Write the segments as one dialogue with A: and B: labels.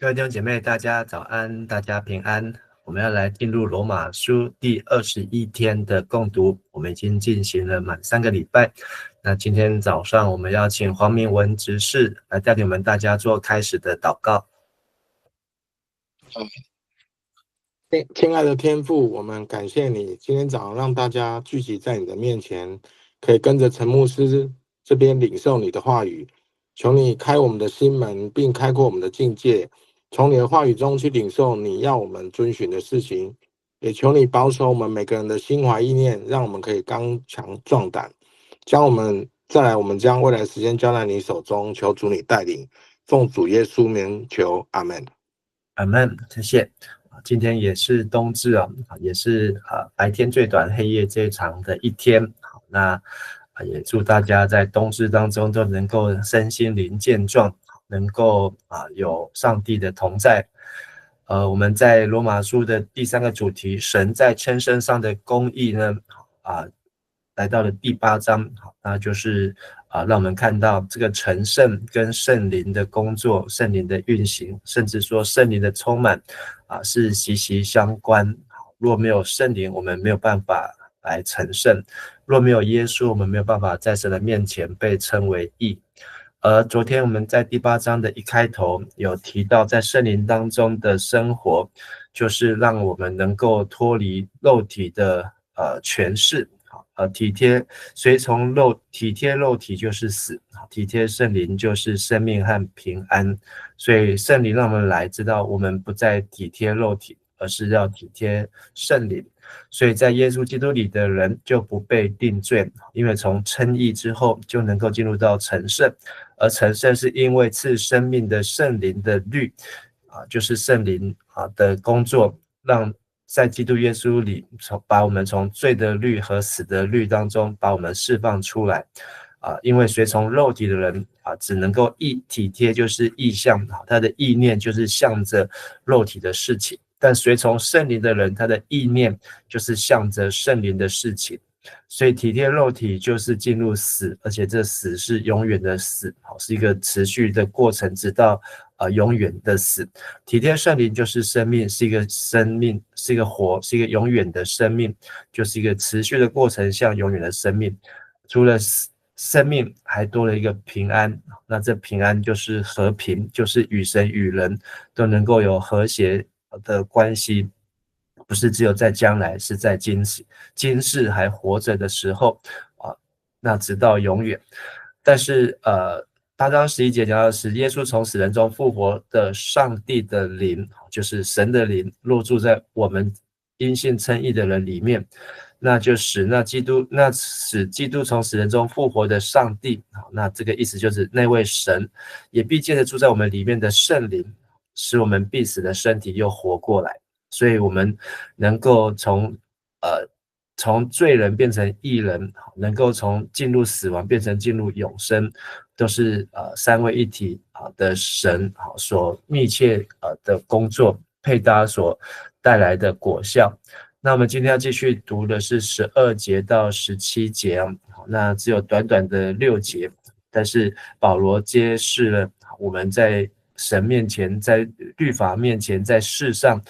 A: 各位弟兄姐妹，大家早安，大家平安。我们要来进入罗马书第21天的共读，我们已经进行了满3个礼拜。那今天早上我们要请黄明文执事来带领我们大家做开始的祷告。
B: 亲爱的天父，我们感谢你今天早上让大家聚集在你的面前，可以跟着陈牧师这边领受你的话语。求你开我们的心门，并开阔我们的境界，从你的话语中去领受你要我们遵循的事情。也求你保守我们每个人的心怀意念，让我们可以刚强壮胆。我们将未来时间交在你手中，求主你带领，奉主耶稣名求，阿们。
A: 阿们，谢谢。今天也是冬至啊，也是白天最短、黑夜最长的一天。好，那也祝大家在冬至当中都能够身心灵健壮，能够有上帝的同在。我们在罗马书的第3个主题，神在称身上的公义呢，来到了第8章，那就是让我们看到这个成圣跟圣灵的工作、圣灵的运行，甚至说圣灵的充满是息息相关。若没有圣灵，我们没有办法来成圣；若没有耶稣，我们没有办法在神的面前被称为义。而昨天我们在第8章的一开头有提到，在圣灵当中的生活，就是让我们能够脱离肉体的权势，体贴随从体贴肉体就是死，体贴圣灵就是生命和平安。所以圣灵让我们来知道，我们不再体贴肉体，而是要体贴圣灵。所以在耶稣基督里的人就不被定罪，因为从称义之后就能够进入到成圣，而成圣是因为赐生命的圣灵的律，就是圣灵的工作，让在基督耶稣里把我们从罪的律和死的律当中把我们释放出来。因为随从肉体的人只能够体贴，就是意象，他的意念就是向着肉体的事情。但随从圣灵的人，他的意念就是向着圣灵的事情。所以体贴肉体就是进入死，而且这死是永远的死，是一个持续的过程，直到永远的死。体贴圣灵就是生命，是一个生命，是一个活，是一个永远的生命，就是一个持续的过程，向永远的生命。除了生命，还多了一个平安。那这平安就是和平，就是与神与人都能够有和谐的关系，不是只有在将来，是在今世还活着的时候那直到永远。但是8章11节讲到的是耶稣从死人中复活的上帝的灵，就是神的灵落住在我们因信称义的人里面，那就使基督从死人中复活的上帝，那这个意思就是那位神也必借着住在我们里面的圣灵，使我们必死的身体又活过来。所以我们能够从罪人变成义人，能够从进入死亡变成进入永生，都是三位一体的神所密切的工作配搭所带来的果效。那我们今天要继续读的是12节到17节，那只有短短的6节，但是保罗揭示了我们在神面前，在律法面前，在世上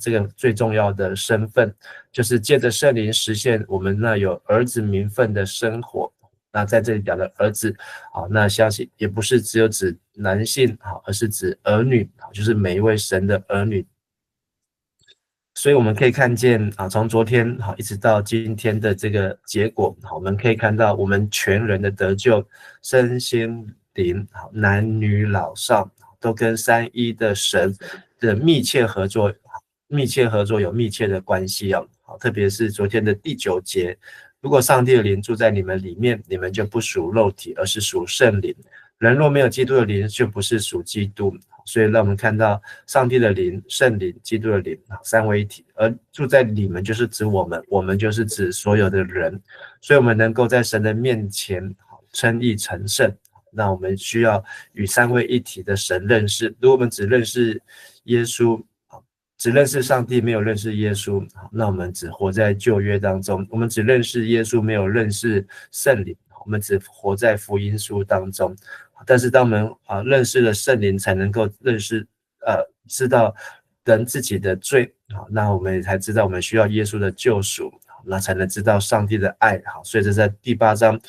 A: 这个最重要的身份，就是借着圣灵实现我们那有儿子名分的生活。那在这里讲的儿子那相信也不是只有指男性而是指儿女，就是每一位神的儿女。所以我们可以看见从昨天一直到今天的这个结果，我们可以看到我们全人的得救，身心灵男女老少都跟三一的神的密切合作有密切的关系特别是昨天的第9节，如果上帝的灵住在你们里面，你们就不属肉体，而是属圣灵。人若没有基督的灵，就不是属基督。所以让我们看到上帝的灵、圣灵、基督的灵三位一体，而住在你们就是指我们，我们就是指所有的人。所以我们能够在神的面前称义成圣，那我们需要与三位一体的神认识。如果我们只认识耶稣，只认识上帝，没有认识耶稣，那我们只活在旧约当中；我们只认识耶稣，没有认识圣灵，我们只活在福音书当中。但是当我们认识了圣灵，才能够认识知道人自己的罪，好，那我们也才知道我们需要耶稣的救赎，那才能知道上帝的爱。好，所以这在第8章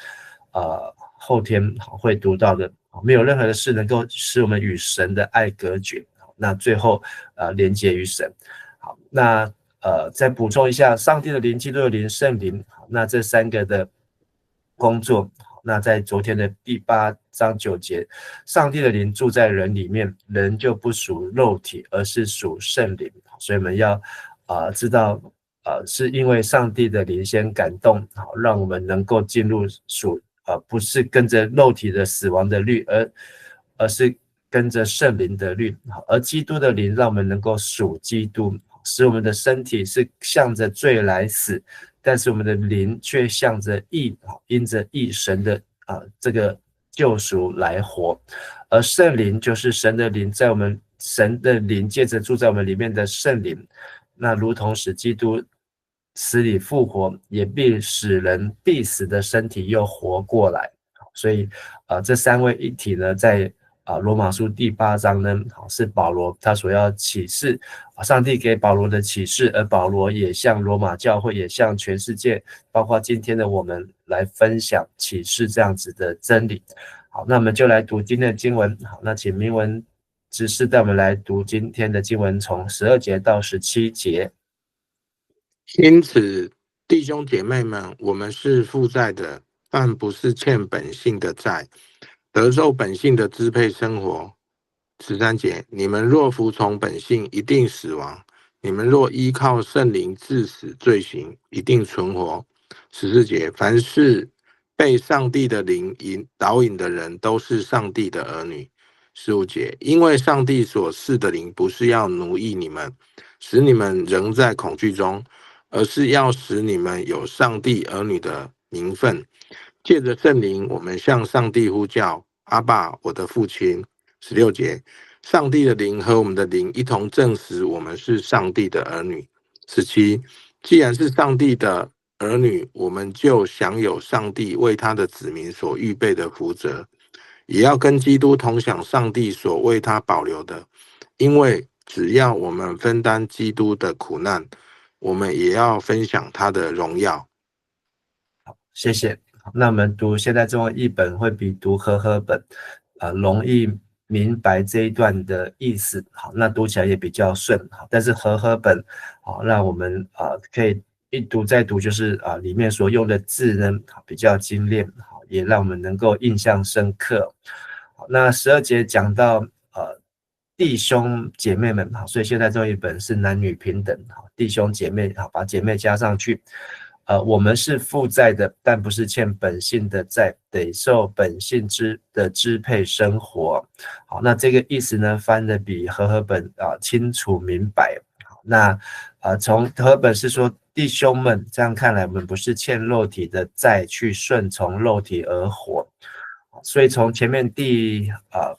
A: 后天会读到的，没有任何的事能够使我们与神的爱隔绝，那最后连结于神。好，那再补充一下，上帝的灵、基督的灵、圣灵，那这3个的工作。那在昨天的第8章9节，上帝的灵住在人里面，人就不属肉体，而是属圣灵。所以我们要知道是因为上帝的灵先感动，好，让我们能够进入属不是跟着肉体的死亡的律，而是跟着圣灵的律。而基督的灵让我们能够属基督，使我们的身体是向着罪来死，但是我们的灵却向着义，因着义神的这个救赎来活。而圣灵就是神的灵，在我们神的灵借着住在我们里面的圣灵，那如同使基督死里复活，也必使人必死的身体又活过来。所以这3位一体呢，在罗马书第8章呢，是保罗他所要启示，上帝给保罗的启示，而保罗也向罗马教会，也向全世界，包括今天的我们来分享启示这样子的真理。好，那我们就来读今天的经文。好，那请明文执事带我们来读今天的经文，从12节到17节。
B: 因此，弟兄姐妹们，我们是负债的，但不是欠本性的债，得受本性的支配生活。13节，你们若服从本性，一定死亡；你们若依靠圣灵治死罪行，一定存活。14节，凡是被上帝的灵导引的人，都是上帝的儿女。15节，因为上帝所赐的灵不是要奴役你们，使你们仍在恐惧中，而是要使你们有上帝儿女的名分。借着圣灵，我们向上帝呼叫，阿爸，我的父亲。16节，上帝的灵和我们的灵一同证实我们是上帝的儿女。17，既然是上帝的儿女，我们就享有上帝为他的子民所预备的福泽，也要跟基督同享上帝所为他保留的，因为只要我们分担基督的苦难，我们也要分享他的荣耀。
A: 好，谢谢。那我们读现代中文译本会比读和合本容易明白这一段的意思。好，那读起来也比较顺。好，但是和合本好，让我们可以一读再读，就是里面所用的字呢比较精炼，好，也让我们能够印象深刻。好，那12节讲到弟兄姐妹们，好，所以现在这一本是男女平等，好，弟兄姐妹，好，把姐妹加上去。我们是负债的，但不是欠本性的债，得受本性的支配生活。好，那这个意思呢，翻的比和合本清楚明白。好，那从和合本是说弟兄们，这样看来我们不是欠肉体的债，去顺从肉体而活。所以从前面第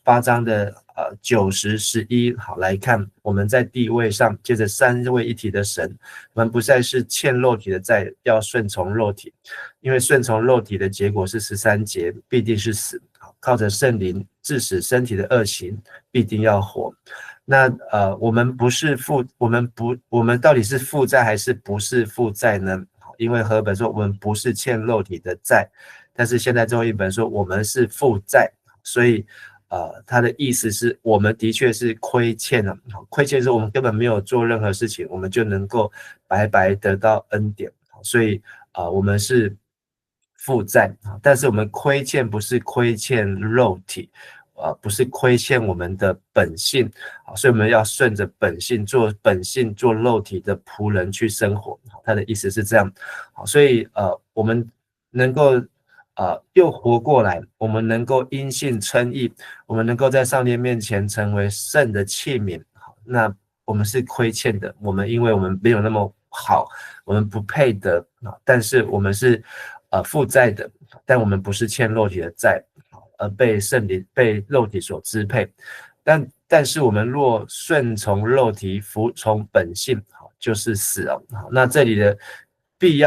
A: 8章的9、10、11好来看，我们在地位上借着3位一体的神，我们不再是欠肉体的债，要顺从肉体，因为顺从肉体的结果是13节，必定是死。靠着圣灵致死身体的恶行，必定要活。那我们不是我们到底是负债还是不是负债呢？因为和合本说我们不是欠肉体的债，但是现在中文译本说我们是负债，所以他的意思是我们的确是亏欠了，亏欠是我们根本没有做任何事情，我们就能够白白得到恩典，所以我们是负债，但是我们亏欠不是亏欠肉体，不是亏欠我们的本性，所以我们要顺着本性做肉体的仆人去生活。他的意思是这样，所以我们能够又活过来，我们能够因信称义，我们能够在上帝面前成为圣的器皿。那我们是亏欠的，因为我们没有那么好，我们不配得，但是我们是负债的，但我们不是欠肉体的债，而被圣灵被肉体所支配。但是我们若顺从肉体，服从本性，就是死了。那这里的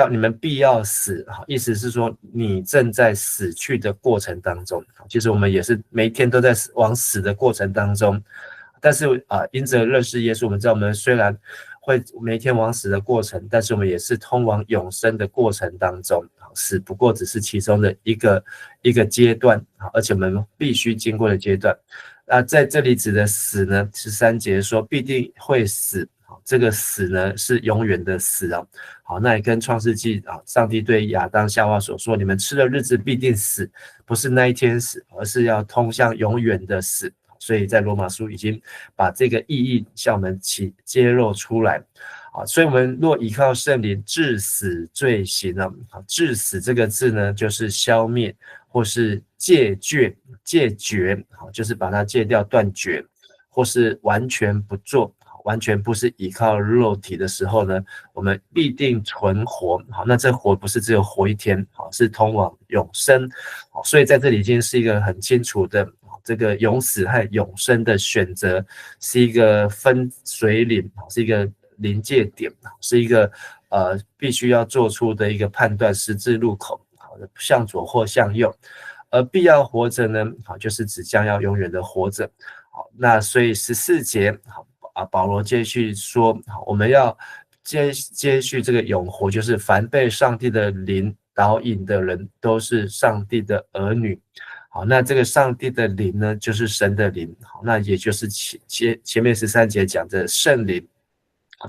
A: 你们必要死，意思是说你正在死去的过程当中。其实我们也是每一天都在往死的过程当中，但是因着认识耶稣，我们知道我们虽然会每天往死的过程，但是我们也是通往永生的过程当中，死不过只是其中的一个阶段，而且我们必须经过的阶段。那在这里指的死呢，13节说必定会死，这个死呢是永远的死啊。好，那也跟创世纪上帝对亚当夏娃所说，你们吃的日子必定死，不是那一天死，而是要通向永远的死。所以在罗马书已经把这个意义向我们揭露出来。所以我们若依靠圣灵治死罪行呢，治死这个字呢就是消灭或是戒绝，就是把它戒掉断绝，或是完全不做，完全不是依靠肉体的时候呢，我们必定存活。好，那这活不是只有活一天，是通往永生。所以在这里已经是一个很清楚的这个永死和永生的选择，是一个分水岭，是一个临界点，是一个必须要做出的一个判断十字路口，向左或向右。而必要活着呢，就是指将要永远的活着。好，那所以14节，保罗继续说，我们要接续这个永活，就是凡被上帝的灵导引的人，都是上帝的儿女。好，那这个上帝的灵呢，就是神的灵。好，那也就是前面13节讲的圣灵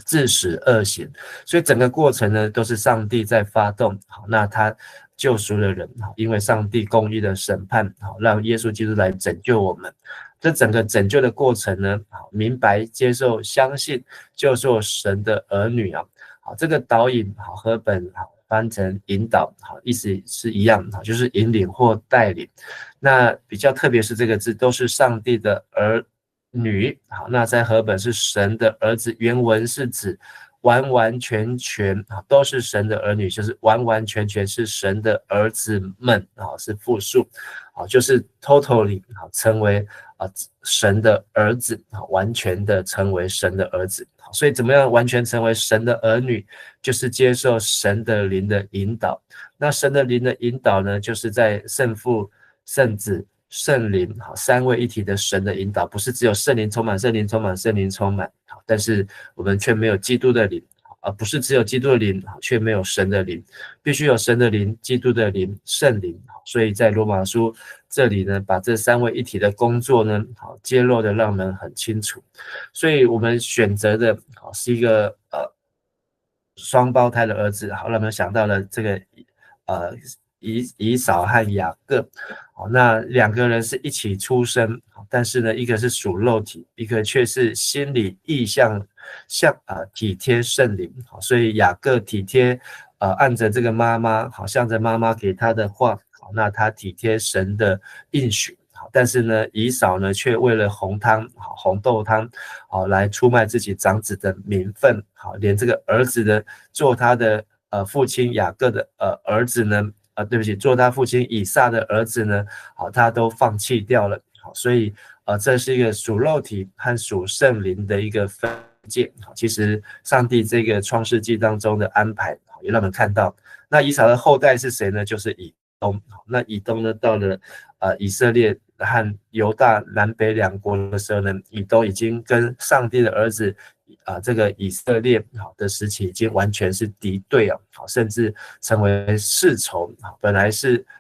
A: 致使恶行，所以整个过程呢，都是上帝在发动。好，那他救赎了人，因为上帝公义的审判，让耶稣基督来拯救我们。这整个拯救的过程呢，明白、接受、相信，就做神的儿女啊。好，这个导引，和本翻成引导，意思是一样，就是引领或带领。那比较特别是这个字，都是上帝的儿女。好，那在和本是神的儿子，原文是指完完全全都是神的儿女，就是完完全全是神的儿子们，是复数，就是 totally 成为神的儿子，完全的成为神的儿子。所以怎么样完全成为神的儿女，就是接受神的灵的引导。那神的灵的引导呢，就是在圣父、圣子、圣灵三位一体的神的引导，不是只有圣灵充满，圣灵充满，圣灵充满，但是我们却没有基督的灵，不是只有基督的灵，却没有神的灵，必须有神的灵、基督的灵、圣灵。所以在罗马书这里呢，把这三位一体的工作呢，揭露的让我们很清楚。所以我们选择的是一个双胞胎的儿子，好，让我们想到了这个以扫和雅各。好，那两个人是一起出生，但是呢，一个是属肉体，一个却是心理意向体贴圣灵。好，所以雅各体贴按着这个妈妈，好，向着妈妈给他的话，好，那他体贴神的应许。但是呢，以扫呢却为了红豆汤，来出卖自己长子的名分，连这个儿子的做他的父亲雅各的儿子呢，对不起，做他父亲以撒的儿子呢，他都放弃掉了。所以这是一个属肉体和属圣灵的一个分界。其实上帝这个创世纪当中的安排，也让我们看到，那以扫的后代是谁呢？就是以东。那以东呢，到了以色列和犹大南北两国的时候呢，以东已经跟上帝的儿子这个以色列的时期已经完全是敌对甚至成为世仇。本来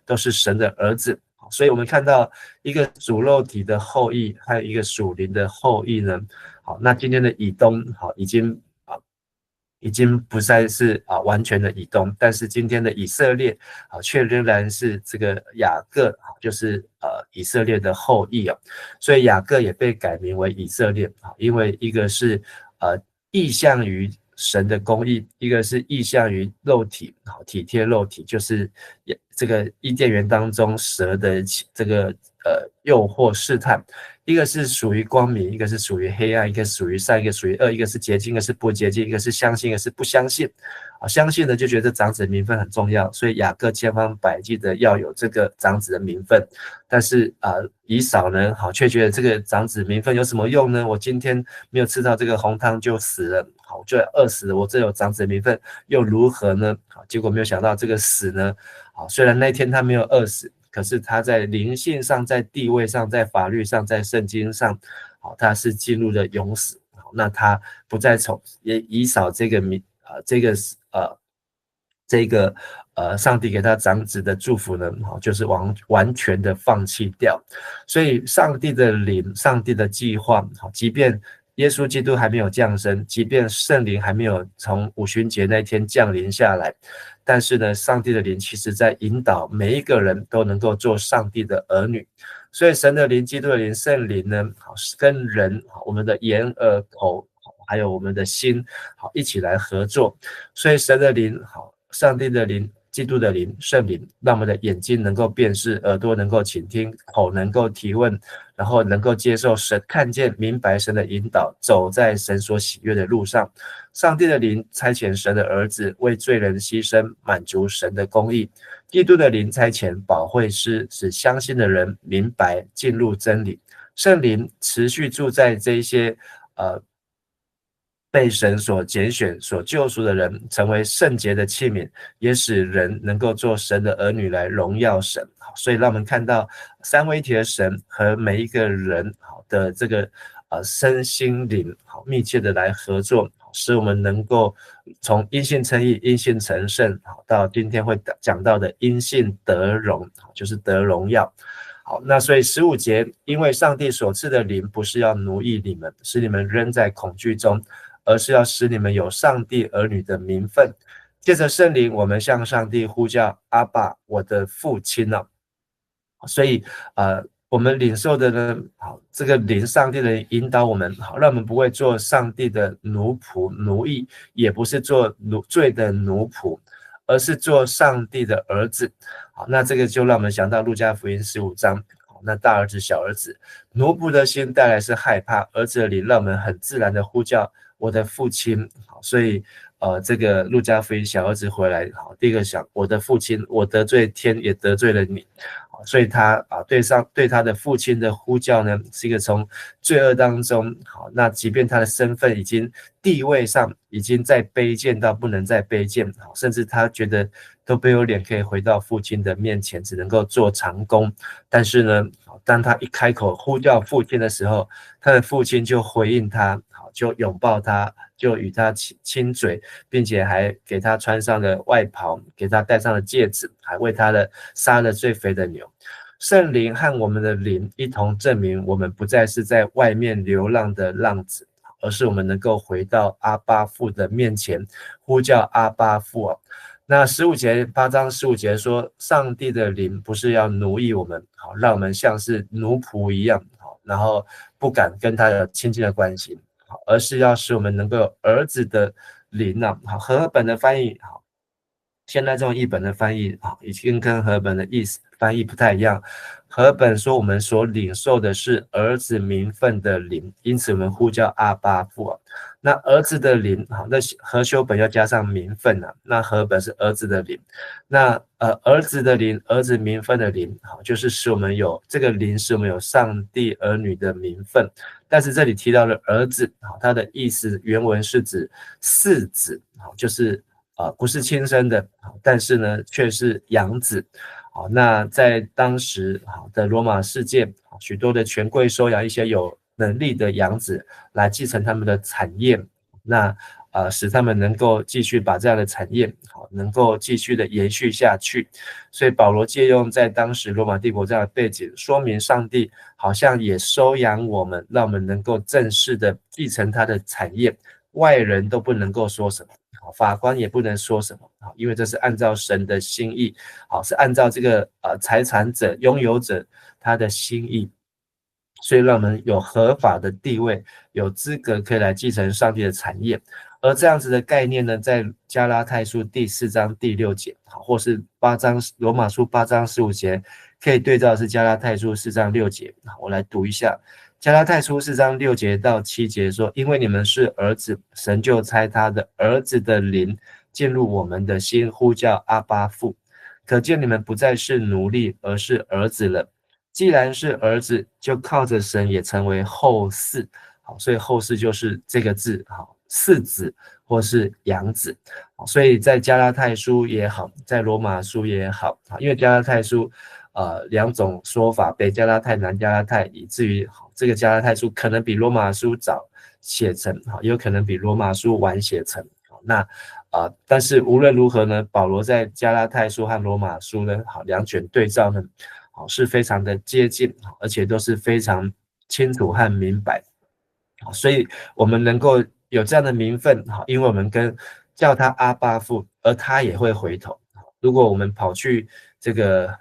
A: 都是神的儿子，所以我们看到一个属肉体的后裔和一个属灵的后裔呢。好，那今天的以东已经不再是完全的以东，但是今天的以色列却仍然是这个雅各，就是以色列的后裔所以雅各也被改名为以色列，因为一个是意向于神的公义，一个是意向于肉体，体贴肉体，就是这个伊甸园当中蛇的这个诱惑试探。一个是属于光明，一个是属于黑暗，一个属于善，一个属于恶，一个是洁净，一个是不洁净，一个是相信，一个是不相信。相信的就觉得长子的名分很重要，所以雅各千方百计的要有这个长子的名分。但是以扫呢，却觉得这个长子名分有什么用呢？我今天没有吃到这个红汤就死了，我就要饿死了，我这有长子的名分又如何呢？结果没有想到这个死呢，虽然那天他没有饿死，可是他在灵性上、在地位上、在法律上、在圣经上，好，他是进入了永死，好，那他不再也以扫这个上帝给他长子的祝福呢，就是完全的放弃掉。所以上帝的灵，上帝的计划，即便耶稣基督还没有降生，即便圣灵还没有从五旬节那天降临下来，但是呢，上帝的灵其实在引导每一个人都能够做上帝的儿女。所以神的灵、基督的灵、圣灵呢，跟人，我们的眼、耳、口，还有我们的心，一起来合作。所以神的灵，上帝的灵、基督的灵、圣灵，让我们的眼睛能够辨识，耳朵能够倾听，口能够提问，然后能够接受神，看见明白神的引导，走在神所喜悦的路上。上帝的灵差遣神的儿子为罪人牺牲，满足神的公义。基督的灵差遣保惠师，使相信的人明白进入真理。圣灵持续住在这一些被神所拣选、所救赎的人，成为圣洁的器皿，也使人能够做神的儿女来荣耀神。所以让我们看到三位一体的神和每一个人的这个身心灵密切的来合作，使我们能够从因信称义、因信成圣，到今天会讲到的因信得荣，就是得荣耀。好，那所以15节，因为上帝所赐的灵不是要奴役你们，使你们扔在恐惧中，而是要使你们有上帝儿女的名分。借着圣灵，我们向上帝呼叫阿爸，我的父亲呢。所以我们领受的呢，好，这个灵上帝的引导我们，好，让我们不会做上帝的奴仆奴役，也不是做罪的奴仆，而是做上帝的儿子。好，那这个就让我们想到路加福音15章，那大儿子小儿子，奴仆的心带来是害怕，儿子的灵让我们很自然的呼叫我的父亲。好，所以这个路加福音小儿子回来，好，第一个想我的父亲，我得罪天也得罪了你。所以他对他的父亲的呼叫呢，是一个从罪恶当中，好，那即便他的身份已经地位上已经在卑贱到不能再卑贱，好，甚至他觉得都没有脸可以回到父亲的面前，只能够做长工。但是呢，当他一开口呼叫父亲的时候，他的父亲就回应他，好，就拥抱他，就与他亲嘴，并且还给他穿上了外袍，给他戴上了戒指，还为他杀了最肥的牛。圣灵和我们的灵一同证明，我们不再是在外面流浪的浪子，而是我们能够回到阿爸父的面前，呼叫阿爸父。那8章15节说，上帝的灵不是要奴役我们，好，让我们像是奴仆一样，好，然后不敢跟他有亲近的关系，好，而是要使我们能够有儿子的灵啊。好，和合本的翻译，好，现在这种译本的翻译，已经跟和合本的意思翻译不太一样。和合本说我们所领受的是儿子名分的灵，因此我们呼叫阿爸父。那儿子的灵，好，那和修本要加上名分啊，那和合本是儿子的灵。那儿子的灵，儿子名分的灵，好，就是使我们有这个灵，使我们有上帝儿女的名分。但是这里提到的儿子，好，它的意思原文是指嗣子，好，就是不是亲生的，但是呢却是养子。好，那在当时的罗马世界，许多的权贵收养一些有能力的养子来继承他们的产业，那使他们能够继续把这样的产业能够继续的延续下去。所以保罗借用在当时罗马帝国这样的背景，说明上帝好像也收养我们，让我们能够正式的继承他的产业，外人都不能够说什么，法官也不能说什么，因为这是按照神的心意，是按照这个财产者拥有者他的心意，所以让我们有合法的地位，有资格可以来继承上帝的产业。而这样子的概念呢，在加拉太书第4章第6节，或是罗马书8章15节，可以对照是加拉太书4章6节。我来读一下。加拉太书4章6节到7节说，因为你们是儿子，神就差他的儿子的灵进入我们的心，呼叫阿爸父。可见你们不再是奴隶，而是儿子了。既然是儿子，就靠着神也成为后嗣。好，所以后嗣就是这个字，好，嗣子或是养子。所以在加拉太书也好，在罗马书也好，因为加拉太书两种说法，北加拉太、南加拉太，以至于这个加拉太书可能比罗马书早写成，也有可能比罗马书晚写成。那但是无论如何呢，保罗在加拉太书和罗马书呢，两卷对照呢，是非常的接近，而且都是非常清楚和明白。所以我们能够有这样的名分，因为我们叫他阿爸父，而他也会回头。如果我们跑去这个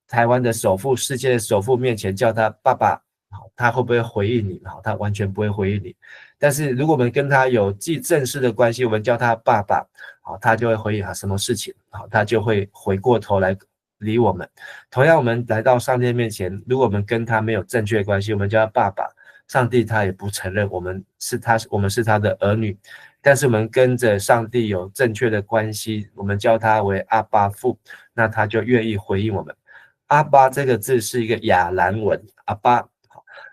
A: 台湾的首富、世界的首富面前叫他爸爸，他会不会回应你？他完全不会回应你。但是如果我们跟他有既正式的关系，我们叫他爸爸，他就会回应什么事情，他就会回过头来理我们。同样，我们来到上帝面前，如果我们跟他没有正确的关系，我们叫他爸爸，上帝他也不承认我们是他的儿女。但是我们跟着上帝有正确的关系，我们叫他为阿爸父，那他就愿意回应我们。阿爸这个字是一个亚兰文，阿爸，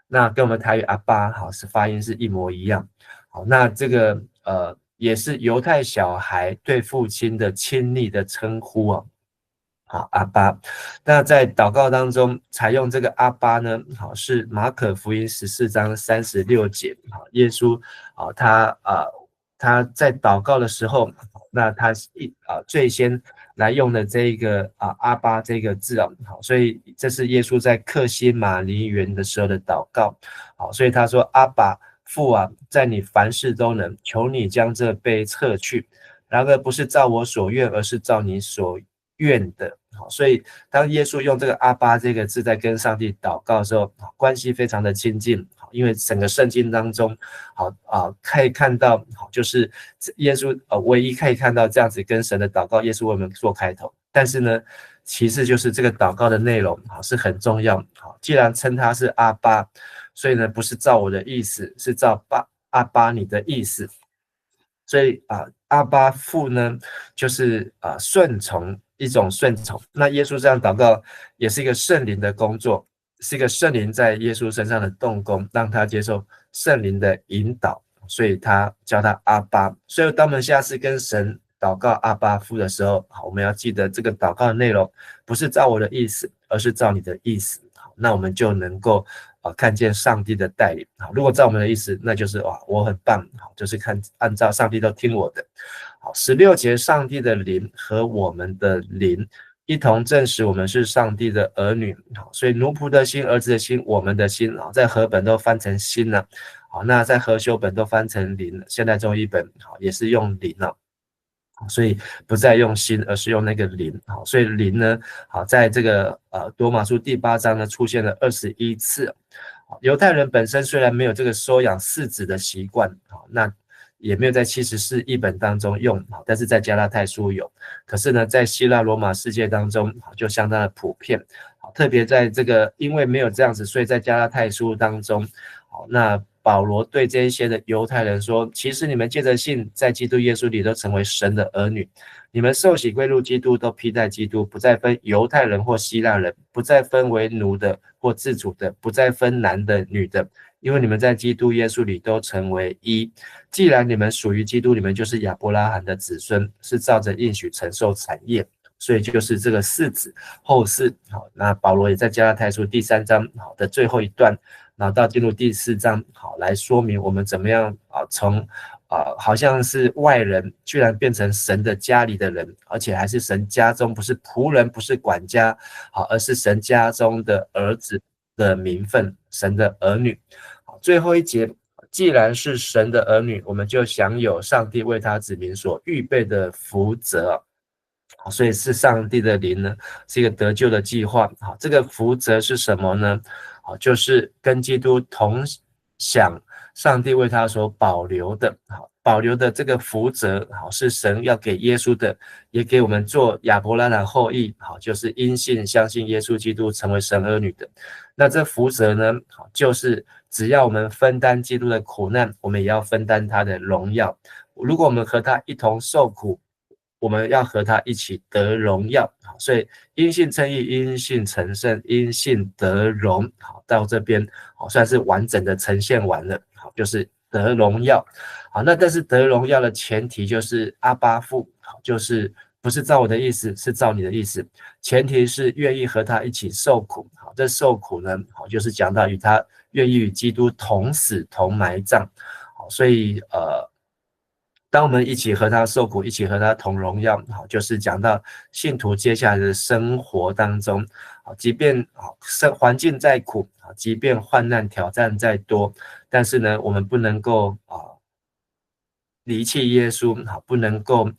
A: 那跟我们台语阿爸是发音是一模一样。好，那这个也是犹太小孩对父亲的亲昵的称呼啊。好，阿爸。那在祷告当中采用这个阿爸呢，是马可福音14章36节，耶稣他在祷告的时候，那他最先来用的这一个阿爸这个字啊，所以这是耶稣在客西马尼园的时候的祷告。好，所以他说阿爸父啊，在你凡事都能，求你将这杯撤去，然而不是照我所愿，而是照你所愿的。所以当耶稣用这个阿爸这个字在跟上帝祷告的时候，关系非常的亲近。因为整个圣经当中可以看到，就是耶稣唯一可以看到这样子跟神的祷告，耶稣为我们做开头。但是呢，其次就是这个祷告的内容是很重要。既然称他是阿爸，所以呢不是照我的意思，是照阿爸你的意思。所以阿爸父呢，就是顺从，一种顺从。那耶稣这样祷告，也是一个圣灵的工作，是一个圣灵在耶稣身上的动工，让他接受圣灵的引导，所以他叫他阿爸。所以当我们下次跟神祷告阿爸父的时候，我们要记得这个祷告的内容不是照我的意思，而是照你的意思。那我们就能够看见上帝的带领。如果照我们的意思，那就是我很棒，就是按照上帝都听我的。好，16节，上帝的灵和我们的灵一同证实我们是上帝的儿女。所以奴仆的心、儿子的心、我们的心，在和本都翻成心了。好，那在和修本都翻成灵，现代中译本也是用灵了。所以不再用心，而是用那个灵。所以灵呢，在这个罗马书第8章呢出现了21次。犹太人本身虽然没有这个收养嗣子的习惯，那也没有在74译本当中用，但是在加拉太书有。可是呢，在希腊罗马世界当中就相当的普遍。特别在这个因为没有这样子，所以在加拉太书当中，那保罗对这一些的犹太人说，其实你们借着信在基督耶稣里都成为神的儿女，你们受洗归入基督，都披戴基督，不再分犹太人或希腊人，不再分为奴的或自主的，不再分男的女的，因为你们在基督耶稣里都成为一。既然你们属于基督，你们就是亚伯拉罕的子孙，是照着应许承受产业。所以就是这个嗣子后嗣。好，那保罗也在加拉太书第3章的最后一段，然后到进入第4章，来说明我们怎么样从好像是外人，居然变成神的家里的人，而且还是神家中，不是仆人，不是管家，而是神家中的儿子的名分，神的儿女。最后一节，既然是神的儿女，我们就享有上帝为他子民所预备的福泽。所以是上帝的灵呢，是一个得救的计划。好，这个福泽是什么呢？好，就是跟基督同享上帝为他所保留的。好，保留的这个福泽，好，是神要给耶稣的，也给我们做亚伯拉罕后裔。好，就是因信相信耶稣基督成为神儿女的。那这福泽呢，就是只要我们分担基督的苦难，我们也要分担他的荣耀。如果我们和他一同受苦，我们要和他一起得荣耀。所以因信称义，因信成圣，因信得荣。好，到这边算是完整的呈现完了。好，就是得荣耀。好，那但是得荣耀的前提就是阿爸父，就是不是照我的意思，是照你的意思。前提是愿意和他一起受苦。好，这受苦呢，好，就是讲到与他愿意与基督同死同埋葬。好，所以当我们一起和他受苦，一起和他同荣耀，好，就是讲到信徒接下来的生活当中，好，即便环境再苦，即便患难挑战再多，但是呢，我们不能够离弃耶稣，好，不能够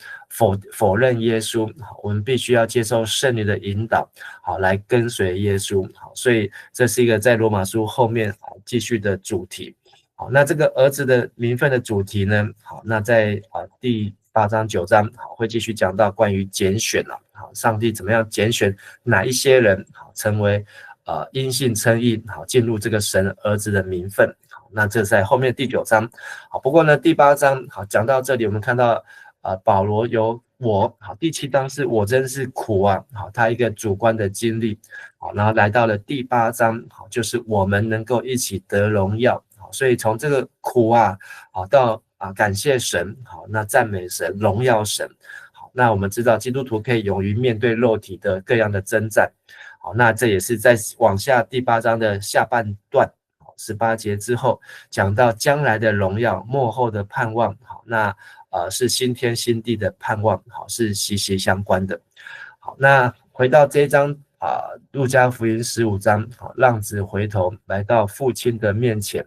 A: 否认耶稣，好，我们必须要接受圣灵的引导，好，来跟随耶稣，好，所以这是一个在罗马书后面继续的主题。好，那这个儿子的名分的主题呢？好，那在第8章9章好会继续讲到关于拣选了。好，上帝怎么样拣选哪一些人好成为因信称义，好进入这个神儿子的名分。好，那这在后面第9章。好，不过呢第8章好讲到这里，我们看到保罗有我好，第7章是我真是苦啊，好，他一个主观的经历。好，然后来到了第8章，好，就是我们能够一起得荣耀。所以从这个苦好到感谢神，好，那赞美神，荣耀神，好，那我们知道基督徒可以勇于面对肉体的各样的征战，好，那这也是在往下第8章的下半段18节之后讲到将来的荣耀，末后的盼望，好，那是新天新地的盼望，好，是息息相关的。好，那回到这一章路加福音15章，好，浪子回头来到父亲的面前。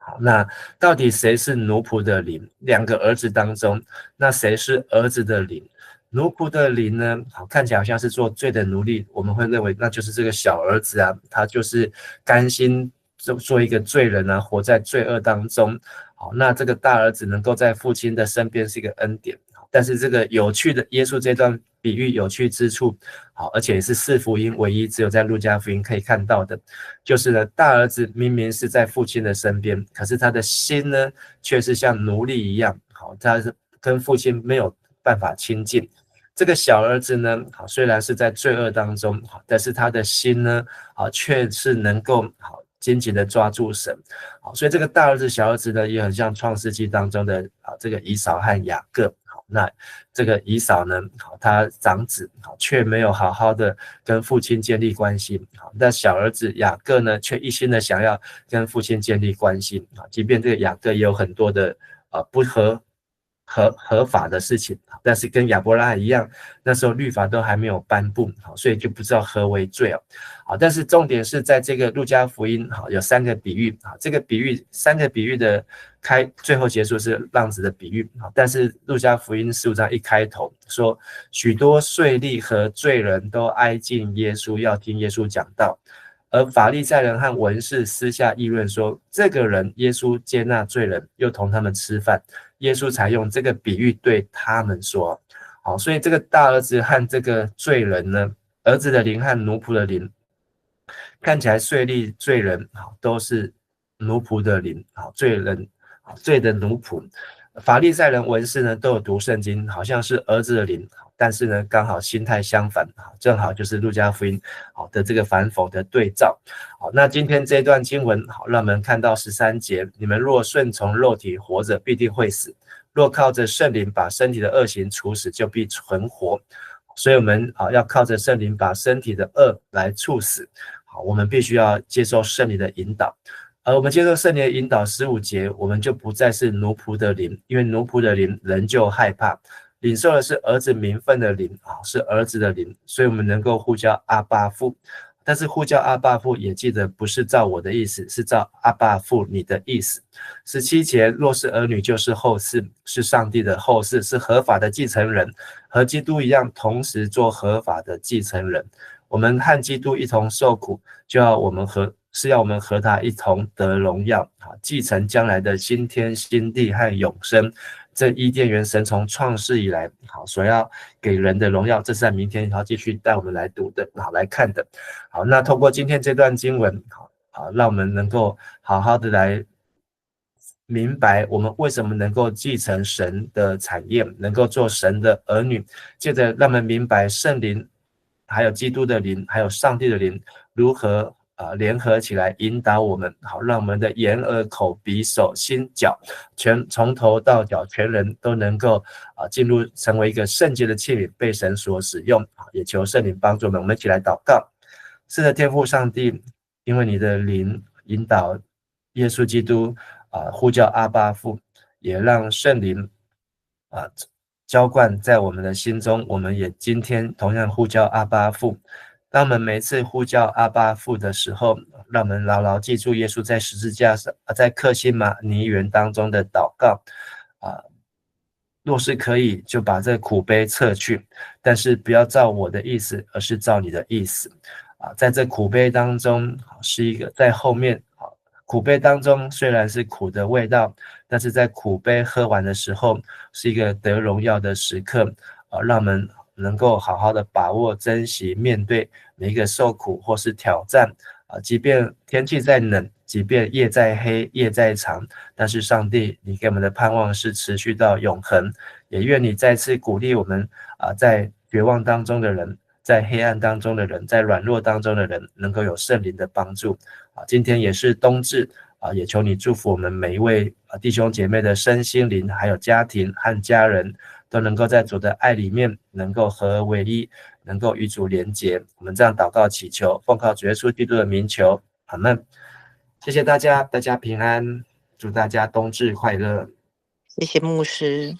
A: 好，那到底谁是奴仆的灵？2个儿子当中，那谁是儿子的灵？奴仆的灵呢？好，看起来好像是做罪的奴隶，我们会认为那就是这个小儿子啊，他就是甘心做一个罪人啊，活在罪恶当中。好，那这个大儿子能够在父亲的身边是一个恩典。但是这个有趣的耶稣这段比喻有趣之处，好，而且是4福音唯一只有在路加福音可以看到的，就是呢，大儿子明明是在父亲的身边，可是他的心呢，却是像奴隶一样，好，他是跟父亲没有办法亲近。这个小儿子呢，好，虽然是在罪恶当中，好，但是他的心呢，好，却是能够好紧紧的抓住神，好，所以这个大儿子、小儿子呢，也很像创世纪当中的这个以扫和雅各。那这个以扫呢，好，他长子，好，却没有好好的跟父亲建立关系，好，但小儿子雅各呢，却一心的想要跟父亲建立关系，好，即便这个雅各也有很多的不合法的事情，但是跟亚伯拉罕一样，那时候律法都还没有颁布，好，所以就不知道何为罪好，但是重点是在这个路加福音，好，有3个比喻，好，这个比喻3个比喻的最后结束是浪子的比喻，好，但是路加福音15章一开头说，许多税吏和罪人都挨近耶稣，要听耶稣讲道。而法利赛人和文士私下议论说，这个人耶稣接纳罪人，又同他们吃饭。耶稣才用这个比喻对他们说，好，所以这个大儿子和这个罪人呢，儿子的灵和奴仆的灵，看起来税吏罪人好都是奴仆的灵，好，罪人好罪的奴仆。法利赛人文士呢都有读圣经，好像是儿子的灵，但是呢刚好心态相反，正好就是路加福音好的这个反否的对照。好，那今天这段经文好，让我们看到13节，你们若顺从肉体活着，必定会死；若靠着圣灵把身体的恶行处死，就必存活。所以我们要靠着圣灵把身体的恶来处死。好，我们必须要接受圣灵的引导。而我们接受圣灵的引导15节，我们就不再是奴仆的灵，因为奴仆的灵人就害怕，领受的是儿子名分的灵，是儿子的灵，所以我们能够呼叫阿爸父。但是呼叫阿爸父也记得不是照我的意思，是照阿爸父你的意思。17节，若是儿女就是后嗣，是上帝的后嗣，是合法的继承人，和基督一样同时做合法的继承人。我们和基督一同受苦，要我们和他一同得荣耀，继承将来的新天新地和永生。这伊甸园神从创世以来好所要给人的荣耀，这是在明天要继续带我们来读的，好来看的。好，那透过今天这段经文，好让我们能够好好的来明白我们为什么能够继承神的产业，能够做神的儿女。接着让我们明白圣灵还有基督的灵还有上帝的灵如何联合起来引导我们，好让我们的眼耳口鼻手心脚从头到脚全人都能够进入成为一个圣洁的器皿，被神所使用。也求圣灵帮助我们，我们一起来祷告。是的，天父上帝，因为你的灵引导耶稣基督呼叫阿爸父，也让圣灵浇灌在我们的心中，我们也今天同样呼叫阿爸父。当我们每次呼叫阿爸父的时候，让我们牢牢记住耶稣在十字架上，在客西马尼园当中的祷告若是可以，就把这苦杯撤去，但是不要照我的意思，而是照你的意思。在这苦杯当中，是一个在后面苦杯当中虽然是苦的味道，但是在苦杯喝完的时候，是一个得荣耀的时刻，让我们能够好好的把握、珍惜、面对每一个受苦或是挑战即便天气再冷，即便夜再黑、夜再长，但是上帝，你给我们的盼望是持续到永恒。也愿你再次鼓励我们在绝望当中的人，在黑暗当中的人，在软弱当中的人，能够有圣灵的帮助今天也是冬至也求你祝福我们每一位弟兄姐妹的身心灵，还有家庭和家人，都能够在主的爱里面能够合而为一，能够与主连结。我们这样祷告祈求，奉靠主耶稣基督的名求，阿们。谢谢大家，大家平安，祝大家冬至快乐。
C: 谢谢牧师，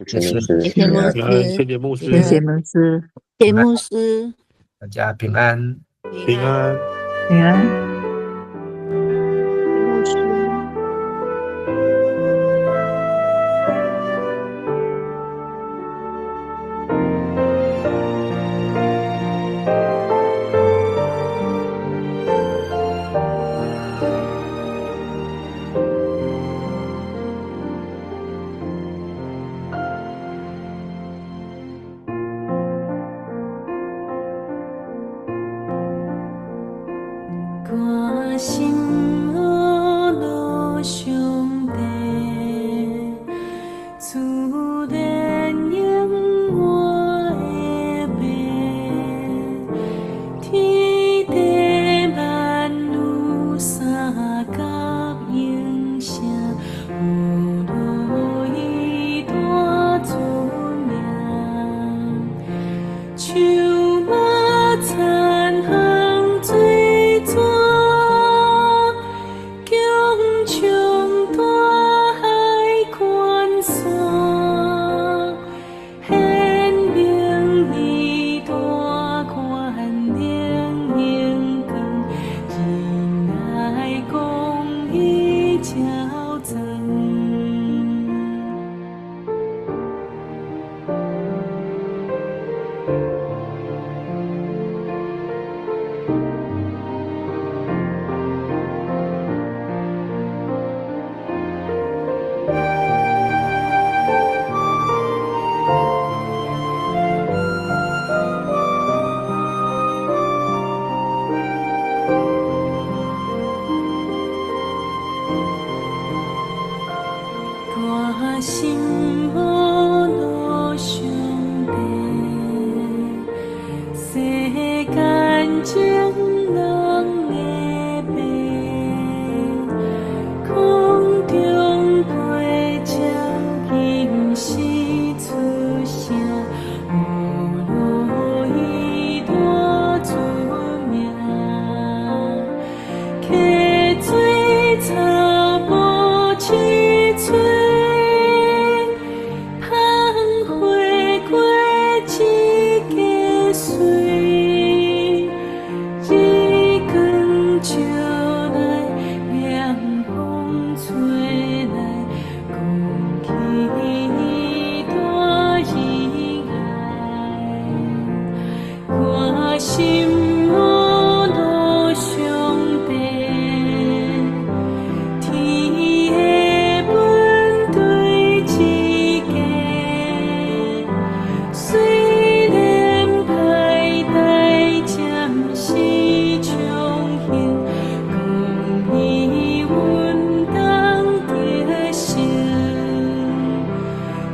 D: 谢谢牧师，
C: 谢谢牧师，
B: 谢谢牧师，
E: 谢谢牧师，
C: 谢谢牧师，
A: 大家平安，
B: 平安，
E: 平安。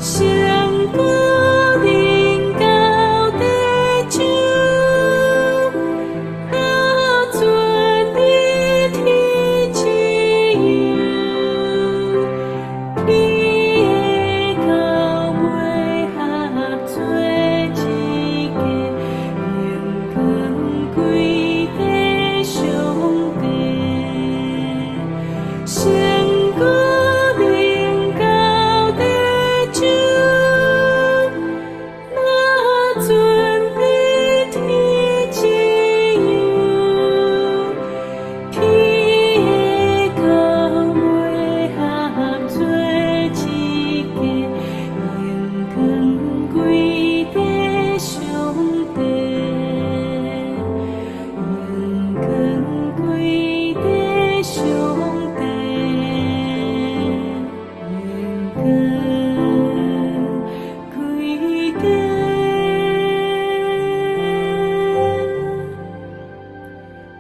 F: 相隔人交地久。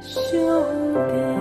E: 兄弟。